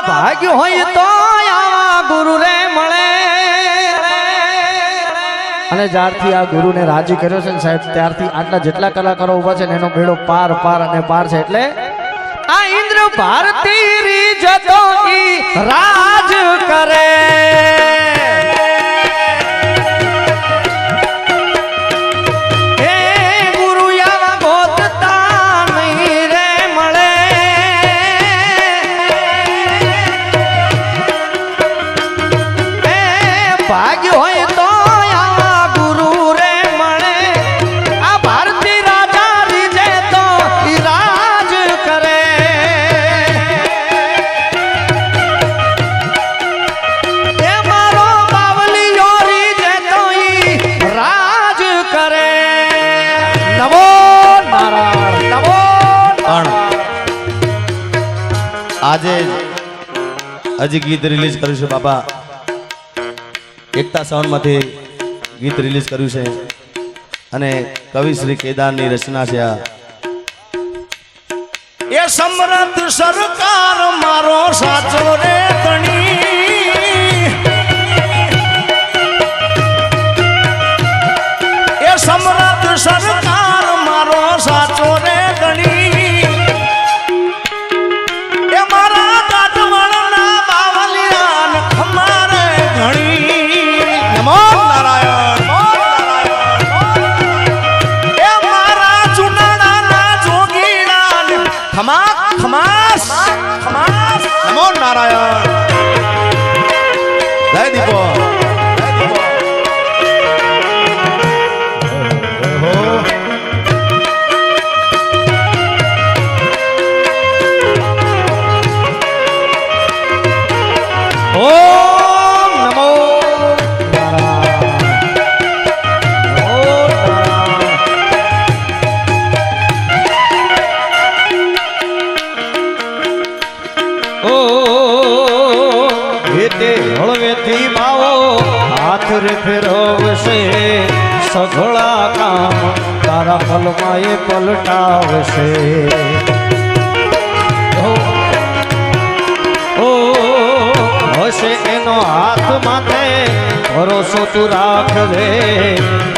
ભાગ્ય હોય તો આવા ગુરુ રે મળે। અને જ્યારથી આ ગુરુને રાજી કર્યો છે ને સાહેબ ત્યારથી આટલા જેટલા કલાકારો ઉભા છે ને એનો બેડો પાર પાર અને પાર છે। એટલે આ ઇન્દ્ર ભારતી રીજ તો ઈ રાજ કરે। ભાગ્ય હોય તો આવા ગુરુ રે મળે। આ ભારતી રાજા રીજે તો ઈ રાજ કરે। એ મારો બાવલિયો રીજે તો ઈ રાજ કરે। નમો નારાયણ નમો નારાયણ। આજે હજી ગીત રિલીઝ કર્યું છે બાબા એકતા સાઉન્ડમાંથી ગીત રિલીઝ કર્યું છે અને કવિ શ્રી કેદારની રચના છે આ। એ સમરથ સરકાર મારો સાચો રે ધણી। એ સમરથ સરકાર મારો સાચો રે ધણી। એ મારા કાટવળના બાવલિયાન ખમારે ઘણી। નમો નારાયણ એ મારા ચુનાડાના જોગીડાન ખમા ખમાસ ખમાસ। નમો નારાયણ જય દીપો। ઓમ નમો નારાયણ નમો નારાયણ। ઓ હેતે હળવેથી માવો હાથ રે ફેરવશે। સઘળા કામ તારા પલમાં એ પલટાવશે। હશે એનો હાથ માથે ભરોસો તું રાખજે।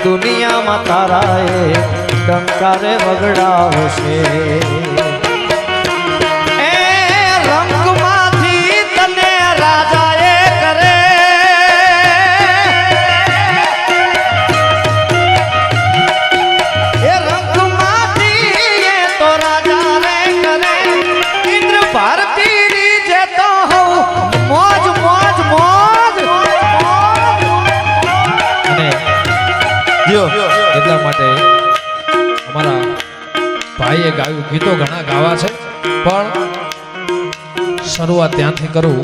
દુનિયામાં તારા એ ડંકારે વગડાવશે। એ રંગમાંથી તને રાજા એ કરે। એ રંગમાંથી એ તો રાજા રે કરે। ઇન્દ્ર ભારતી રીજે તો હઉ મોજ મોજ મોજ। અને એટલા માટે અમારા ભાઈએ ગાયું ગીતો ઘણા ગાવા છે પણ શરૂઆત ત્યાંથી કરું।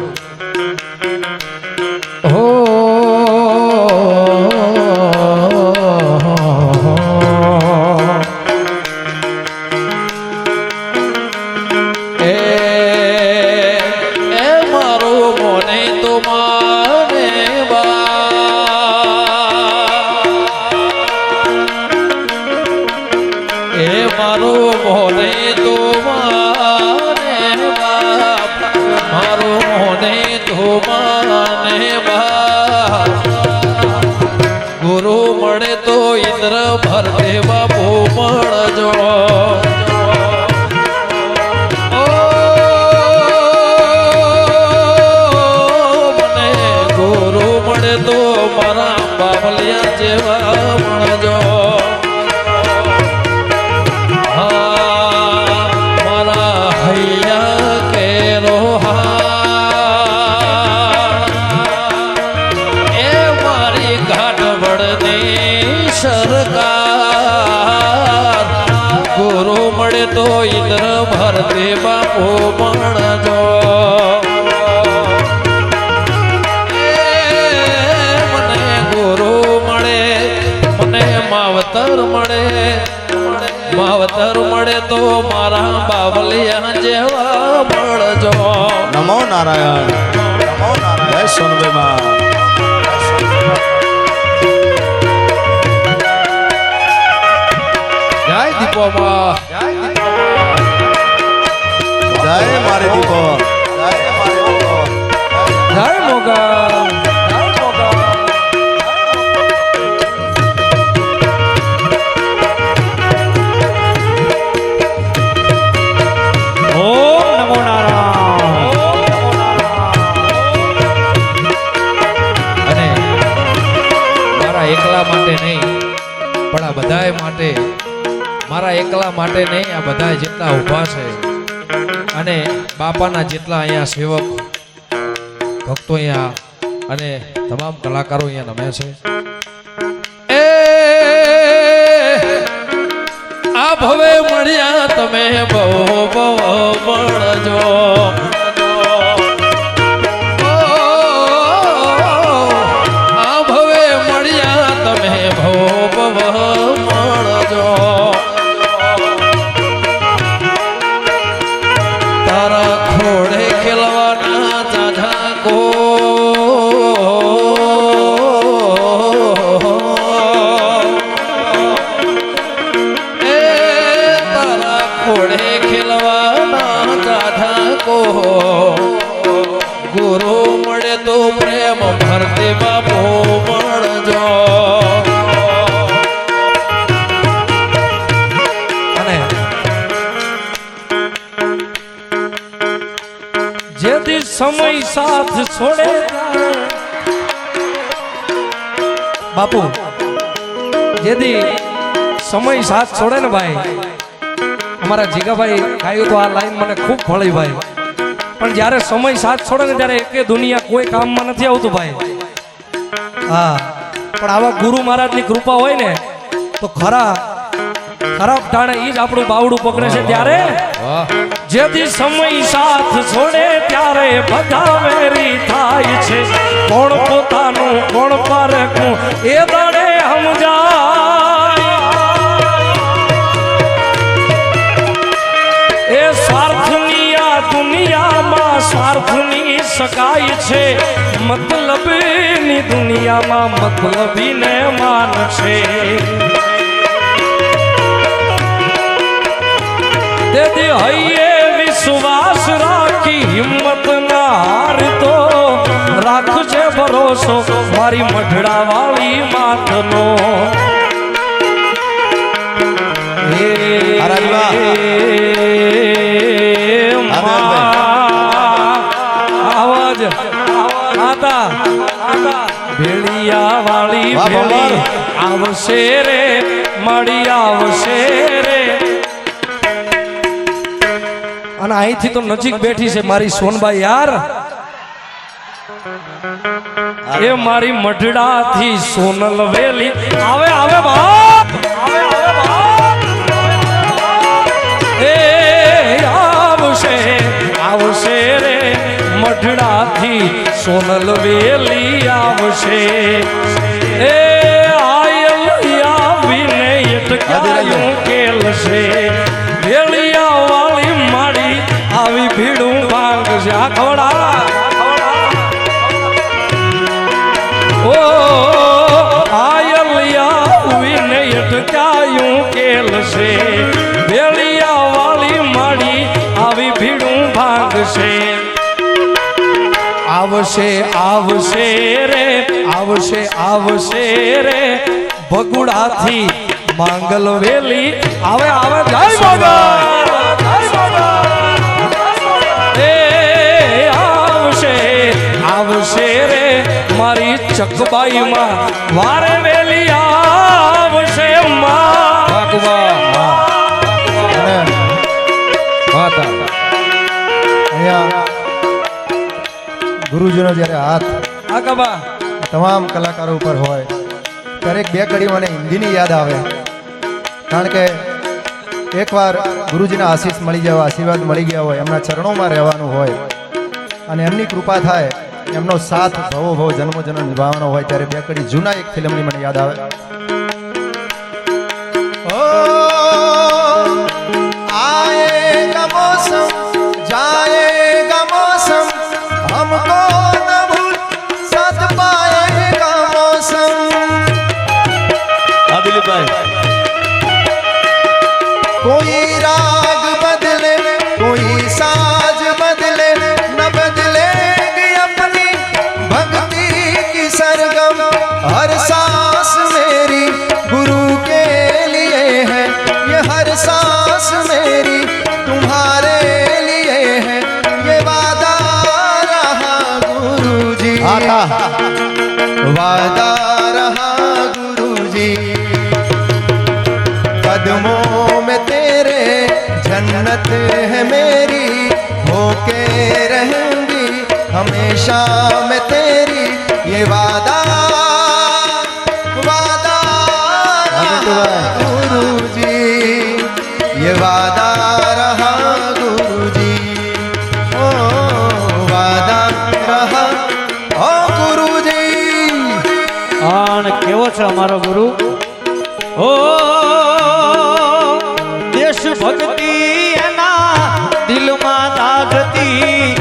હો મારો મોને તો માને બાપ। મારો મોને તો માને બાપ। ગુરુ મળે તો ઇન્દ્ર ભરતે બાપુ મળજો। મને ગુરુ મળે તો મારા બાવલિયા જેવા મળજો। સરકાર ગુરુ મળે તો ઇન્દ્ર ભરતે બાપુ મળજો। મને ગુરુ મળે મને માવતર મળે। માવતર મળે તો મારા બાવલિયા જેવા મળજો। નમો નારાયણ નમો નારાયણ। જય સોનભાઈ માં। જય દીપો માં। જય મારે દીપો। જય મારે દીપો। જય મોગલ જય મોગલ ઓમ નમો નારાયણ અને મારા એકલા માટે નહીં પણ આ બધાય માટે, મારા એકલા માટે નહીં, આ બધા જેટલા ઊભા છે અને બાપાના જેટલા અહીંયા સેવક ભક્તો અહીંયા અને તમામ કલાકારો અહીંયા નમે છે, એ આ ભવે મળ્યા તમે બહુ બહુ મળજો, આ ભવે મળ્યા તમે બહુ બહુ મળજો, તારા ખોડે ખેલવાના જાજા કો એ તારા ખોડે ખેલવાના જાજા કો ગુરુ મળે તો પ્રેમ ભરતે બાપો મળજો. અને જેથી સમય સાથ છોડે બાપુ, જેથી સમય સાથ છોડે ને ભાઈ, અમારા જીગાભાઈ ગાયું તો આ લાઈન મને ખૂબ ફળી ભાઈ, પણ જ્યારે સમય સાથ છોડે ને ત્યારે એકે દુનિયા કોઈ કામમાં નથી આવતું ભાઈ. હા, પણ આવા ગુરુ મહારાજની કૃપા હોય ને તો ખરાબ ટાણે ઈ જ આપણું બાવડું પકડે છે. ત્યારે જેથી સમય સાથ છોડે ત્યારે બધા વેરી થાય છે, કોણ પોતાનું કોણ પરખું એ દાડે સમજાય, એ સ્વાર્થની આ દુનિયામાં સ્વાર્થની સગાઈ છે, મતલબની દુનિયામાં મતલબીને માન છે. તેથી હૈયે વિશ્વાસ રાખી હિંમત ના હારતો, રાખજે ભરોસો મારી મઢડા વાળી માથનો. આવાજ આતા ભેળિયા વાળી ભેળી આવશે રે, મળી આવશે રે. અને અહીંથી તો નજીક બેઠી છે મારી સોનબાઈ યાર, એ મારી મઢડાથી સોનલ વેલી આવે આવે બાપ, આવે આવે બાપ, એ આવશે આવશે રે, મઢડાથી સોનલ વેલી આવશે. એ આયલ આવીને અટકાયું કેલશે, વેલિયા વાળી માડી આવી ભીડું ભાંગશે. આ ખવડા ઓ આયલિયા વિને અટકાયું કેલશે, વેલિયા વાળી માડી આવી ભીડું ભાંગશે. આવશે આવશે રે, આવશે આવશે રે, ભગુડાથી માંગલ વેલી આવે આવે. જય મોગલ એ આવશે આવશે રે, મારી ચકબાઈમાં વારે વેલી આવશે અહીંયા ગુરુજીનો જ્યારે હાથ તમામ કલાકારો ઉપર હોય ત્યારે એક બે કડી મને હિન્દીની યાદ આવે, કારણ કે એકવાર ગુરુજીના આશીષ મળી જાય, આશીર્વાદ મળી ગયા હોય, એમના ચરણોમાં રહેવાનું હોય અને એમની કૃપા થાય, એમનો સાથ ભવો ભવ જન્મો જન્મ નિભાવવાનો હોય, ત્યારે બે કડી જૂના એક ફિલ્મની મને યાદ આવે. ઓ આયેગા મૌસમ જાયેગા મૌસમ, हमको न भूल साथ पाएगा मौसम. દિલીપભાઈ, कोई राग बदले कोई साज बदले, न बदलेगी अपनी हमेशा मैं तेरी ये वादा वादा गुरुजी, ये वादा रहा गुरुजी, ओ वादा रहा ओ गुरुजी। અને કેવો છે અમારો ગુરુ? ઓ દેશ ભક્તિ એના દિલમાં દાજતી,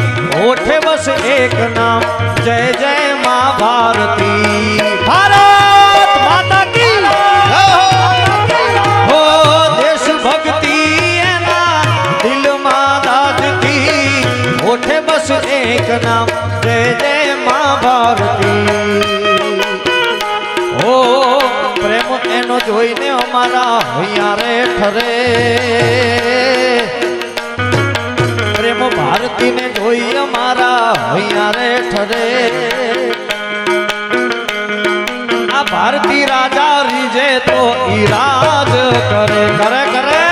ઓઠે બસ એક નામ જય જય મા ભારતી। ભારત માતા કી ઓ દેશ ભક્તિ એના દિલમાં દાજતી, ઓઠે બસ એક નામ જય જય મા ભારતી। ઓ પ્રેમ એનો જોઈને અમારા હૈયા રે ઠરે, પ્રેમ ભારતીને જોઈ અમારા હૈયા રે ઠરે। આ ભારતી રાજા રીજે તો ઈ રાજ કરે કરે કરે।